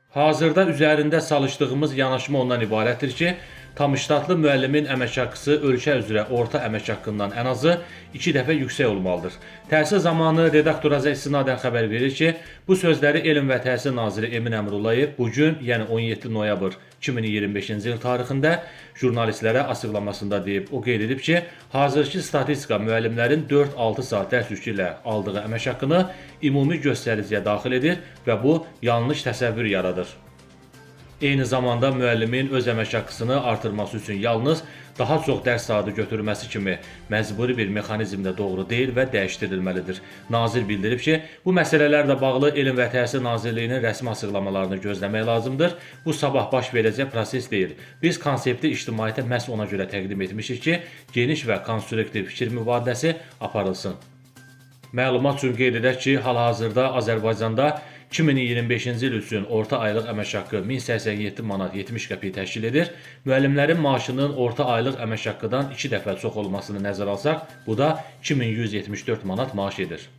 Hazırda üzərində çalışdığımız yanaşma ondan ibarətdir ki, tam ştatlı müəllimin əmək haqqısı ölkə üzrə orta əmək haqqından ən azı 2 dəfə yüksək olmalıdır. Təhsil zamanı redaktoraza istinadən xəbər verir ki, bu sözləri Elm və Təhsil naziri Emin Əmrullayev bugün, yəni 17 noyabr 2025-ci il tarixində jurnalistlərə açıqlamasında deyib. O qeyd edib ki, hazırki statistika müəllimlərin 4-6 saat dərs yükü ilə aldığı əmək haqqını ümumi göstəriciyə daxil edir və bu yanlış təsəvvür yaradır. Eyni zamanda müəllimin öz əmək haqqısını artırması üçün yalnız daha çox dərs saatı götürməsi kimi məcburi bir mexanizm də doğru deyil və dəyişdirilməlidir. Nazir bildirib ki, bu məsələlərlə bağlı Elm və Təhsil Nazirliyinin rəsmi açıqlamalarını gözləmək lazımdır. Bu sabah baş verəcək proses deyil. Biz konsepti ictimaiyyətə məhz ona görə təqdim etmişik ki, geniş və konstruktiv fikir mübadiləsi aparılsın. Məlumat üçün qeyd edək ki, hal-hazırda Azərbaycanda 2025-ci il üçün orta aylıq əmək haqqı 1087 manat 70 qəpik təşkil edir. Müəllimlərin maaşının orta aylıq əmək haqqıdan 2 dəfə çox olmasını nəzərə alsaq, bu da 2174 manat maaş edir.